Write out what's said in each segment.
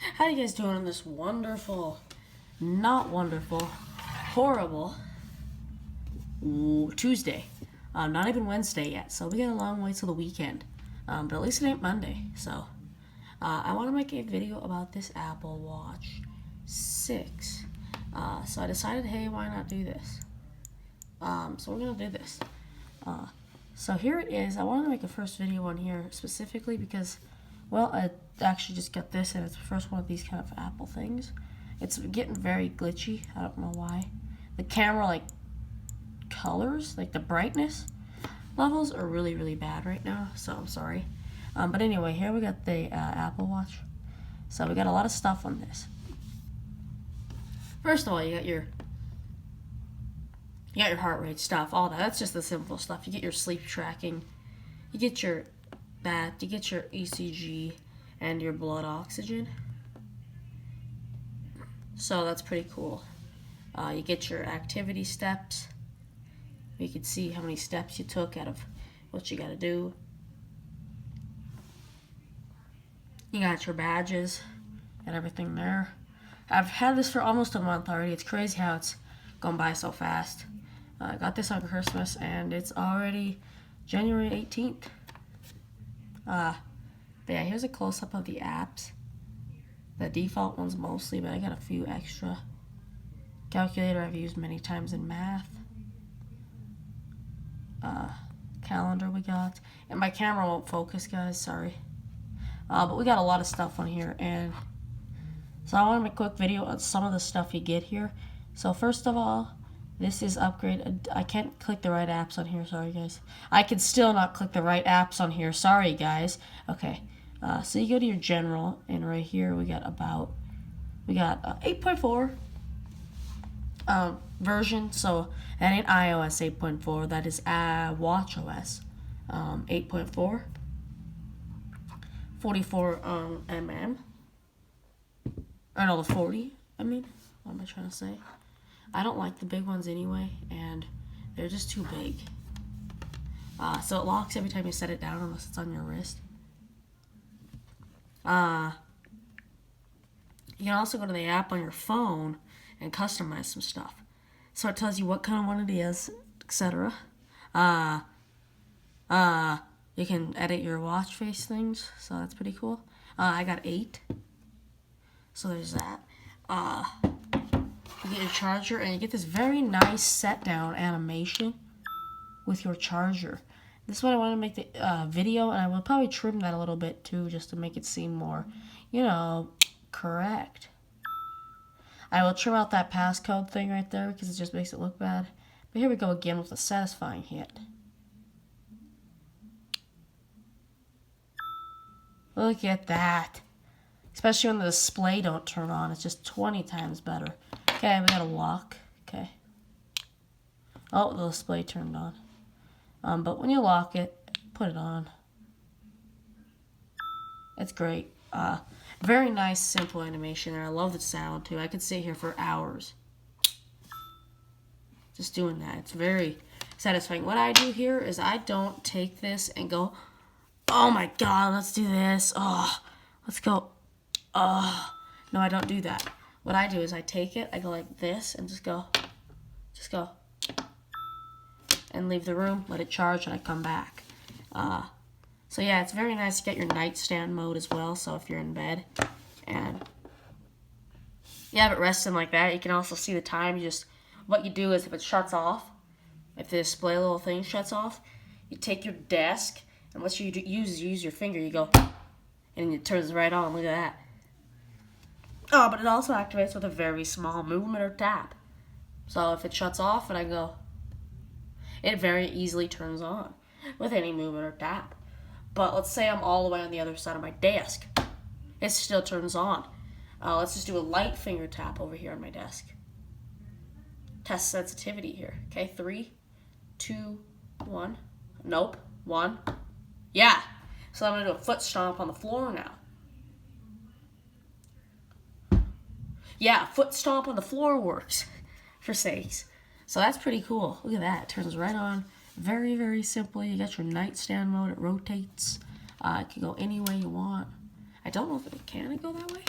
How you guys doing on this wonderful, not wonderful, horrible Tuesday? Not even Wednesday yet, so we got a long way till the weekend. But at least it ain't Monday. So I want to make a video about this Apple Watch 6. So I decided, hey, why not do this? So we're gonna do this. So here it is. I wanted to make a first video on here specifically because, well, I actually just got this, and it's the first one of these kind of Apple things. It's getting very glitchy. I don't know why. The camera, like, colors, like the brightness levels are really, really bad right now, so I'm sorry. But anyway, here we got the Apple Watch. So we got a lot of stuff on this. First of all, you got your heart rate stuff, all that. That's just the simple stuff. You get your sleep tracking, you get your BAT, you get your ECG, and your blood oxygen. So that's pretty cool. You get your activity steps. You can see how many steps you took out of what you got to do. You got your badges and everything there. I've had this for almost a month already. It's crazy how it's gone by so fast. I got this on Christmas, and it's already January 18th. But yeah, here's a close-up of the apps. The default ones mostly, but I got a few extra. Calculator I've used many times in math. Calendar we got. And my camera won't focus, guys, sorry. But we got a lot of stuff on here, and so I want to make a quick video on some of the stuff you get here. So first of all, this is upgrade. I can't click the right apps on here. Sorry, guys. I can still not click the right apps on here. Sorry, guys. Okay. So you go to your general, and right here we got 8.4 version. So that ain't iOS 8.4. That is WatchOS 8.4. 44 mm. Or no, the 40. I mean, what am I trying to say? I don't like the big ones anyway, and they're just too big. So it locks every time you set it down unless it's on your wrist. You can also go to the app on your phone and customize some stuff. So it tells you what kind of one it is, etc. You can edit your watch face things, so that's pretty cool. I got 8. So there's that. You get your charger, and you get this very nice set down animation with your charger. This is what I want to make the video, and I will probably trim that a little bit too, just to make it seem more, correct. I will trim out that passcode thing right there because it just makes it look bad. But here we go again with a satisfying hit. Look at that. Especially when the display don't turn on. It's just 20 times better. Okay, we got a lock. Okay. Oh, the display turned on. But when you lock it, put it on. It's great. Very nice, simple animation. And I love the sound, too. I could sit here for hours just doing that. It's very satisfying. What I do here is I don't take this and go, oh my God, let's do this. Oh, let's go. Oh, no, I don't do that. What I do is I take it, I go like this, and just go, and leave the room, let it charge, and I come back. So yeah, it's very nice to get your nightstand mode as well, so if you're in bed, and you have it resting like that, you can also see the time. What you do is if it shuts off, if the display little thing shuts off, you take your desk, and what you use your finger, you go, and it turns right on. Look at that. Oh, but it also activates with a very small movement or tap. So if it shuts off and I go, it very easily turns on with any movement or tap. But let's say I'm all the way on the other side of my desk. It still turns on. Let's just do a light finger tap over here on my desk. Test sensitivity here. Okay, 3, 2, 1. Nope, 1. Yeah. So I'm going to do a foot stomp on the floor now. Yeah, foot stomp on the floor works, for sakes. So that's pretty cool. Look at that. It turns right on. Very, very simple. You got your nightstand mode. It rotates. It can go any way you want. I don't know if it can go that way.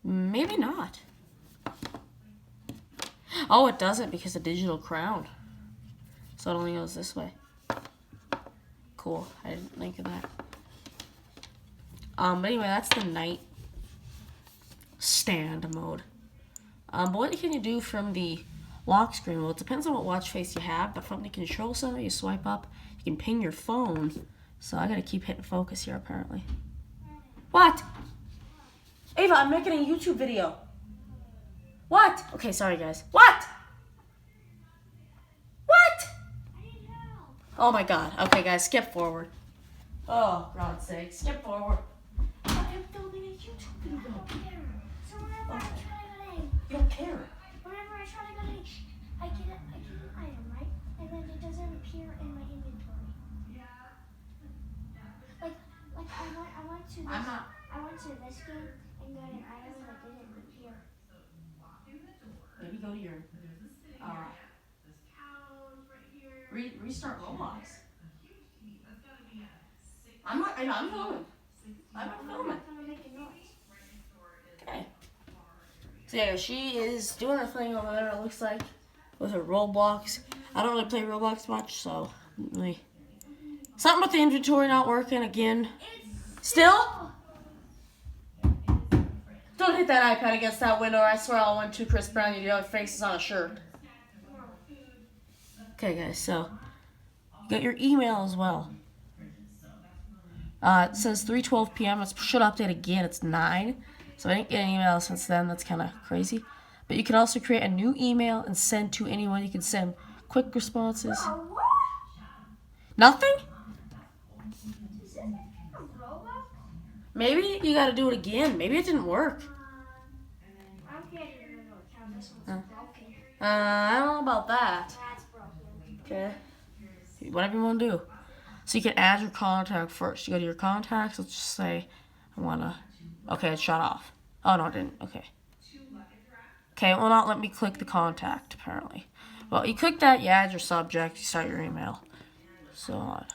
Maybe not. Oh, it doesn't because of digital crown. So it only goes this way. Cool. I didn't think of that. But anyway, that's the night stand mode. But what can you do from the lock screen? Well, it depends on what watch face you have, but from the control center, you swipe up, you can ping your phone. So I gotta keep hitting focus here, apparently. What? Ava, I'm making a YouTube video. What? Okay, sorry, guys. What? What? Oh my god. Okay, guys, skip forward. Oh, God's sake. Skip forward. I'm filming a YouTube video. I don't care. So whenever I try to go in, You don't care. whenever I try to go in, I get an item, right? And then it doesn't appear in my inventory. Like I went to this. I went to this game and got an item and it didn't appear. Maybe go to your restart Roblox. I'm filming. I'm filming. I'm not gonna make a noise. Okay. So yeah, she is doing her thing over there, it looks like, with her Roblox. I don't really play Roblox much, so really. Something with the inventory not working again. Still? Don't hit that iPad against that window, or I swear I'll win 2 Chris Brown, your faces on a shirt. Okay, guys, so you got your email as well. It says 3:12 p.m. It should update again. It's 9. So I didn't get an email since then. That's kind of crazy. But you can also create a new email and send to anyone. You can send quick responses. Nothing? Maybe you got to do it again. Maybe it didn't work. I don't know about that. Okay. Whatever you want to do. So you can add your contact first. You go to your contacts. Let's just say I want to... Okay, it shut off. Oh, no, it didn't. Okay. Okay, it will not let me click the contact, apparently. Well, you click that, you add your subject, you start your email. So on.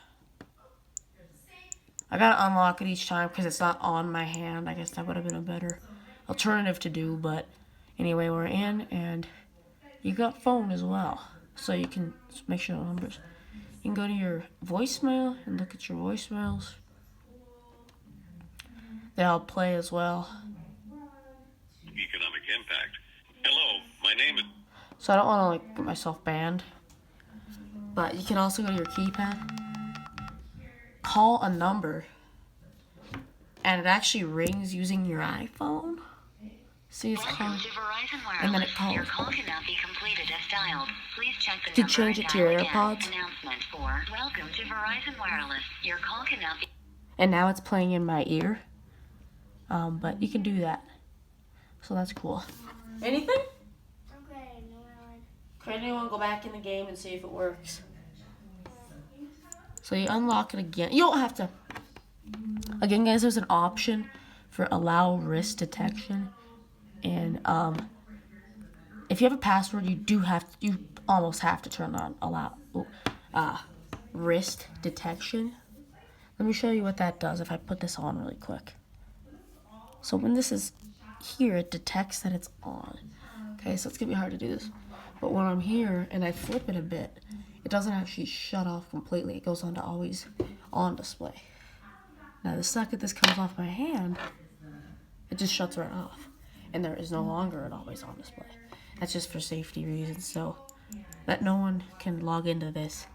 I gotta unlock it each time because it's not on my hand. I guess that would have been a better alternative to do, but anyway, we're in, and you got phone as well. So you can make sure the numbers. You can go to your voicemail and look at your voicemails. They all play as well. Economic impact. Hello, my name is... So I don't want to get myself banned. But you can also go to your keypad. Call a number. And it actually rings using your iPhone. See, it's calling. And then it calls. Your call cannot be completed as dialed. Please check the You can number change and it to your dial again. AirPods. Announcement for Welcome to Verizon Wireless. Your call cannot be... And now it's playing in my ear. But you can do that. So that's cool. Anything? Okay, no one. Okay, anyone go back in the game and see if it works. So you unlock it again. You don't have to. Again, guys, there's an option for allow wrist detection. And if you have a password, you almost have to turn on allow wrist detection. Let me show you what that does if I put this on really quick. So when this is here, it detects that it's on. Okay, so it's gonna be hard to do this. But when I'm here and I flip it a bit, it doesn't actually shut off completely. It goes on to always on display. Now the second this comes off my hand, it just shuts right off. And there is no longer an always on display. That's just for safety reasons, so that no one can log into this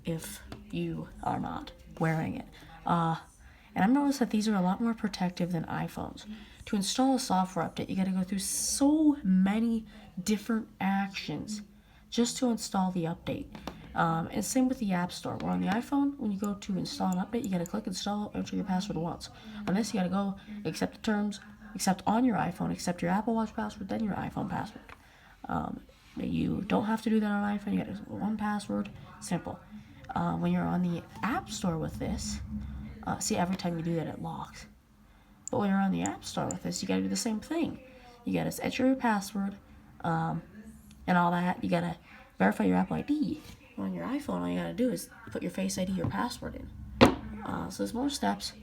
if you are not wearing it. And I've noticed that these are a lot more protective than iPhones. To install a software update, you gotta go through so many different actions just to install the update. And same with the App Store. Where on the iPhone, when you go to install an update, you gotta click install, enter your password once. On this, you gotta go accept the terms, accept on your iPhone, accept your Apple Watch password, then your iPhone password. You don't have to do that on iPhone. You gotta do one password, simple. When you're on the App Store with this, see, every time you do that, it locks. But when you're on the App Store with this, you gotta do the same thing. You gotta enter your password, and all that. You gotta verify your Apple ID. On your iPhone, all you gotta do is put your Face ID, your password in. So there's more steps,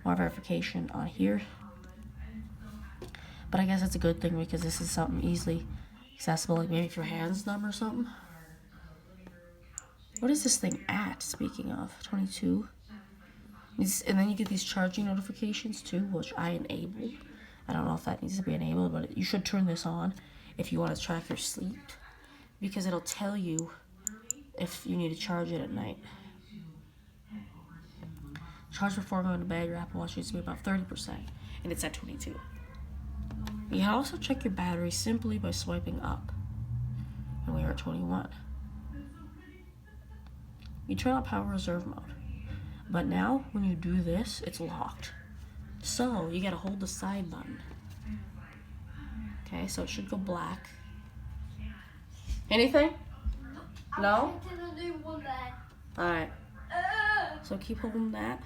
more verification on here. But I guess it's a good thing because this is something easily accessible, like maybe if your hand's numb or something. What is this thing at, speaking of? 22. And then you get these charging notifications too, which I enable. I don't know if that needs to be enabled, but you should turn this on if you want to track your sleep, because it'll tell you if you need to charge it at night. Charge before going to bed. Your Apple Watch needs to be about 30%, and it's at 22. You can also check your battery simply by swiping up, and we are at 21. You turn on power reserve mode, but now when you do this, it's locked. So you gotta hold the side button. Okay, so it should go black. Anything? No? Alright. So keep holding that.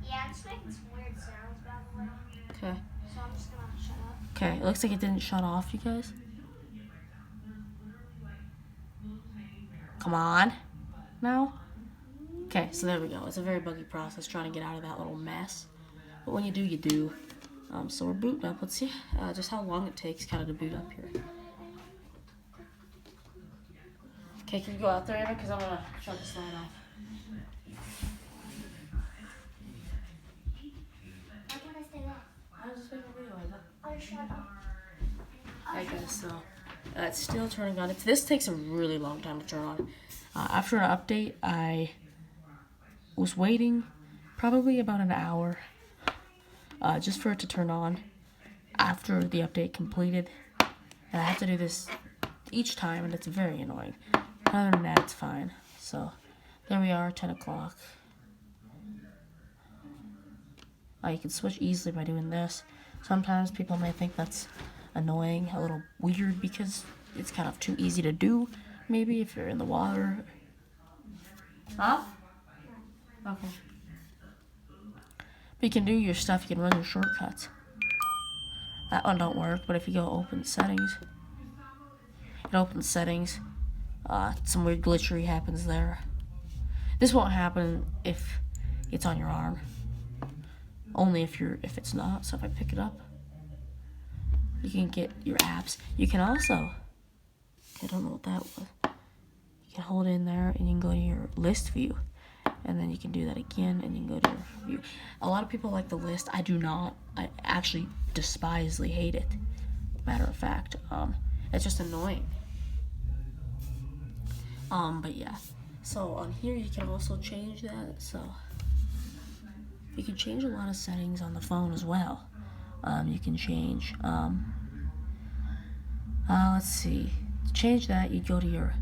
Yeah, it's making some weird sounds, by the way. Okay. So I'm just gonna shut up. Okay, it looks like it didn't shut off, you guys. Come on. Now? Okay, so there we go. It's a very buggy process trying to get out of that little mess. But when you do, you do. So we're booting up. Let's see just how long it takes kind of to boot up here. Okay, can you go out there, Ava? Because I'm going to shut the slide off. Why can't I stay there? I was just making a video, Ava. Oh, shut up. I guess so. It's still turning on. This takes a really long time to turn on. After an update, I was waiting probably about an hour just for it to turn on after the update completed. And I have to do this each time, and it's very annoying. Other than that, it's fine. So there we are, 10 o'clock. You can switch easily by doing this. Sometimes people may think that's annoying, a little weird, because it's kind of too easy to do, maybe if you're in the water. Huh? Okay. But you can do your stuff, you can run your shortcuts. That one don't work, but if you go open settings, it opens settings. Some weird glitchery happens there. This won't happen if it's on your arm. Only if it's not. So if I pick it up, you can get your apps. You can also, I don't know what that was. You can hold it in there and you can go to your list view. And then you can do that again and you can go to your view. A lot of people like the list. I do not. I actually despisely hate it. Matter of fact, it's just annoying. But yeah. So on here you can also change that. So you can change a lot of settings on the phone as well. You can change, let's see. To change that, you go to your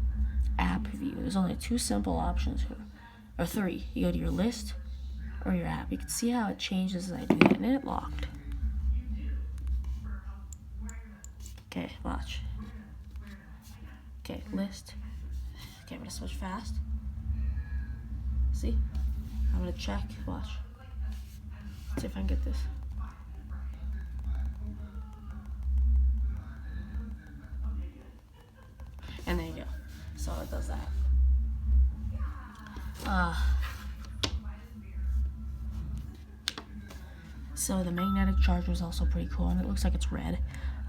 app view. There's only 2 simple options here. Or 3. You go to your list or your app. You can see how it changes as I do that, and then it locked. Okay, watch. Okay, list. Okay, I'm gonna switch fast. See? I'm gonna check. Watch. See if I can get this. And there you go. So it does that. So the magnetic charger is also pretty cool, and it looks like it's red.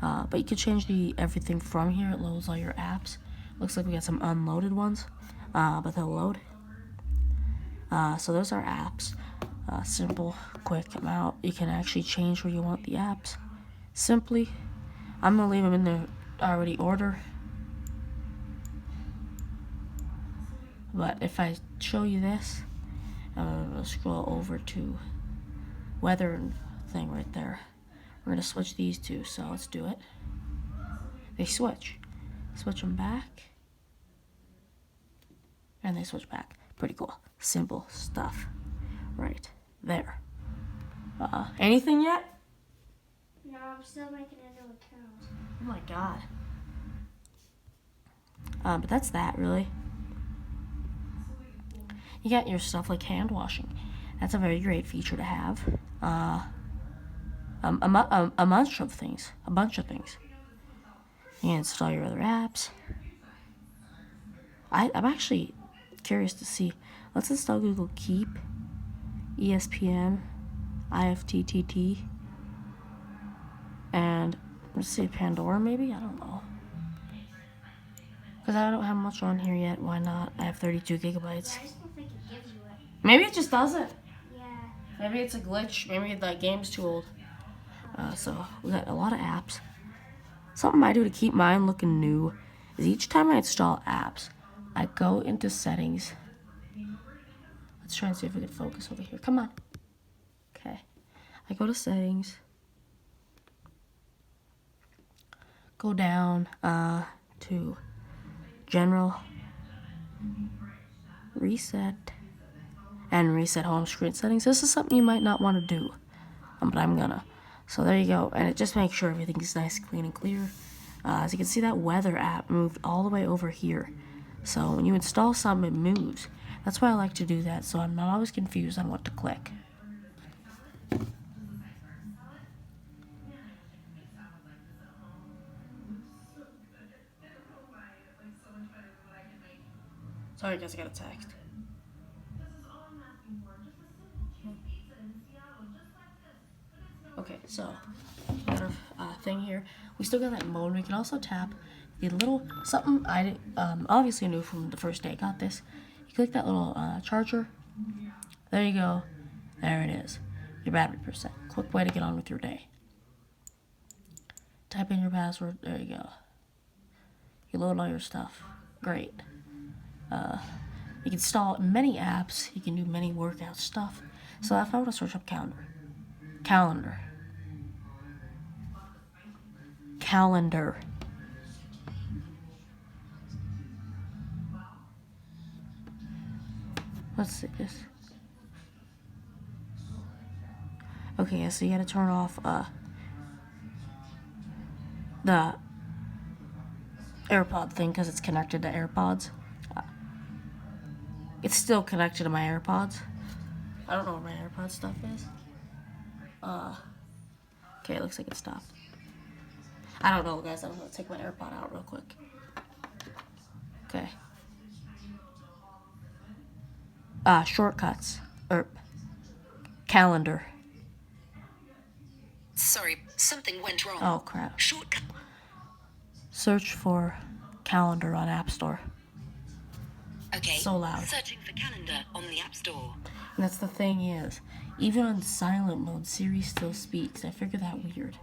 But you can change everything from here. It loads all your apps. Looks like we got some unloaded ones, but they'll load. So those are apps. Simple, quick amount. You can actually change where you want the apps. Simply, I'm gonna leave them in the already order. But if I show you this, I'm gonna scroll over to weather thing right there. We're gonna switch these two, so let's do it. They switch. Switch them back. And they switch back. Pretty cool. Simple stuff. Right there. Anything yet? No, I'm still making a new account. Oh my god. But that's that, really. You got your stuff like hand washing. That's a very great feature to have. A bunch of things. You can install your other apps. I'm actually curious to see. Let's install Google Keep, ESPN, IFTTT. And let's see, Pandora maybe? I don't know. Because I don't have much on here yet. Why not? I have 32 gigabytes. I just don't think it gives you it. Maybe it just doesn't. Yeah. Maybe it's a glitch. Maybe the game's too old. So we got a lot of apps. Something I do to keep mine looking new is each time I install apps, I go into settings. Let's try and see if we can focus over here. Come on. Okay. I go to settings. Go down to general, reset, and reset home screen settings. This is something you might not want to do, but I'm gonna. So there you go, and it just makes sure everything's nice, clean, and clear. As you can see, that weather app moved all the way over here. So when you install something, it moves. That's why I like to do that, so I'm not always confused on what to click. Sorry guys, I got a text. Okay, so we got our thing here. We still got that mode. We can also tap the little something I obviously knew from the first day I got this. You click that little charger. There you go. There it is. Your battery percent. Quick way to get on with your day. Type in your password. There you go. You load all your stuff. Great. You can install many apps. You can do many workout stuff. So if I want to search up calendar. Let's see this. Okay, so you gotta turn off the AirPod thing because it's connected to AirPods. It's still connected to my AirPods. I don't know where my AirPod stuff is. Okay, it looks like it stopped. I don't know, guys. I'm gonna take my AirPod out real quick. Okay. Shortcuts. Calendar. Sorry, something went wrong. Oh, crap. Shortcut. Search for calendar on App Store. Okay. So loud. Searching for calendar on the App Store. And that's the thing is, even on silent mode, Siri still speaks. I figure that weird.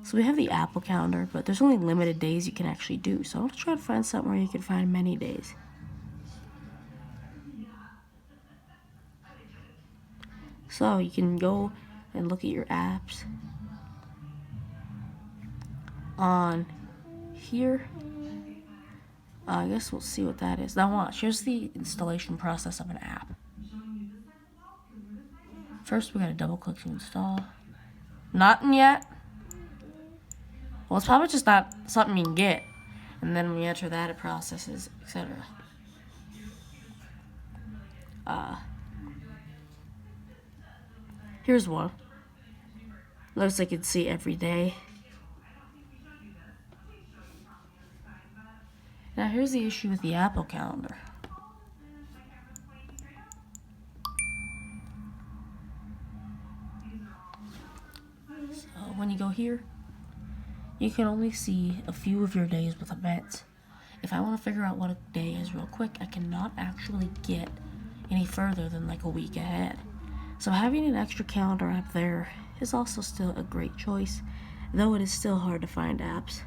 So we have the Apple calendar, but there's only limited days you can actually do. So I want to try to find something where you can find many days. So you can go and look at your apps on here. I guess we'll see what that is. Now watch, here's the installation process of an app. First we gotta double click to install. Nothing yet. Well, it's probably just not something you can get. And then when we enter that, it processes, etc. Here's one. Looks like you'd see every day. Now here's the issue with the Apple calendar. So when you go here, you can only see a few of your days with events. If I want to figure out what a day is real quick, I cannot actually get any further than like a week ahead. So having an extra calendar app there is also still a great choice, though it is still hard to find apps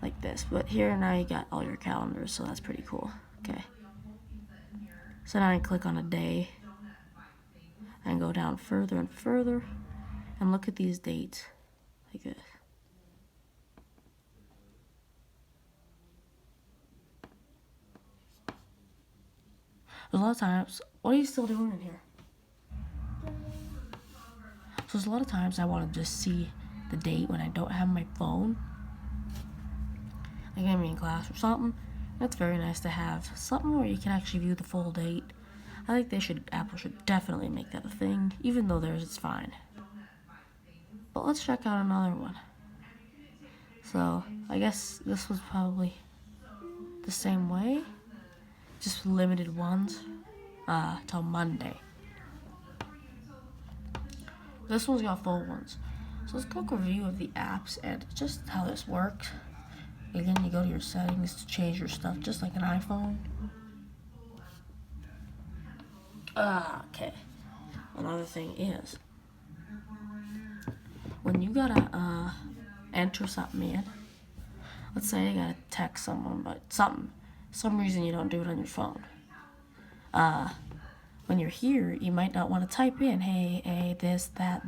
like this. But here now you got all your calendars, so that's pretty cool. Okay. So now I click on a day and go down further and further and look at these dates like this. There's a lot of times, what are you still doing in here? So there's a lot of times I want to just see the date when I don't have my phone. Like I'm in class or something. That's very nice to have. Something where you can actually view the full date. I think Apple should definitely make that a thing, even though theirs is fine. But let's check out another one. So I guess this was probably the same way. Just limited ones till Monday. This one's got full ones. So let's quick review of the apps and just how this works. Again, you go to your settings to change your stuff, just like an iPhone. Okay. Another thing is, when you gotta enter something in, let's say you gotta text someone, but some reason you don't do it on your phone. When you're here, you might not want to type in, hey, this, that,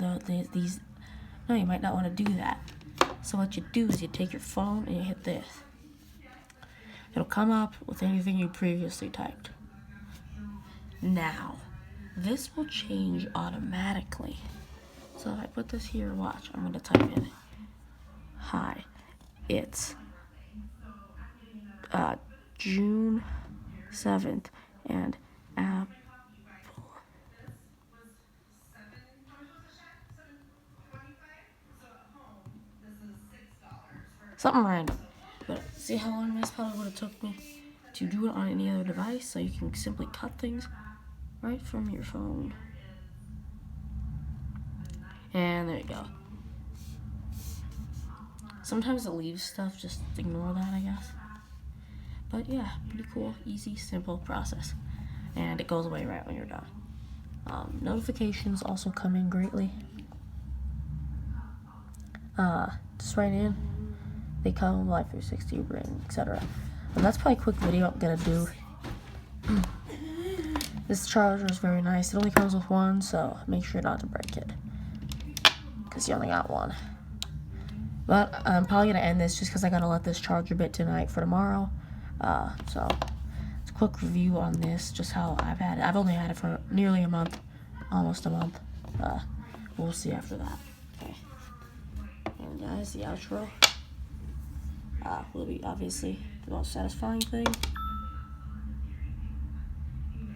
these. No, you might not want to do that. So what you do is you take your phone and you hit this. It'll come up with anything you previously typed. Now, this will change automatically. So if I put this here, watch, I'm going to type in, hi, it's June 7th, and Apple. Something random. But see how long this probably would have took me to do it on any other device? So you can simply cut things right from your phone. And there you go. Sometimes it leaves stuff, just ignore that, I guess. But yeah, pretty cool, easy, simple process. And it goes away right when you're done. Notifications also come in greatly. Just write in. They come, Life360, Ring, etc. And that's probably a quick video I'm gonna do. This charger is very nice. It only comes with one, so make sure not to break it, because you only got one. But I'm probably gonna end this just because I gotta let this charge a bit tonight for tomorrow. So it's a quick review on this, just how I've had it. I've only had it for nearly a month, almost a month. We'll see after that. Okay. And guys, the outro will be obviously the most satisfying thing.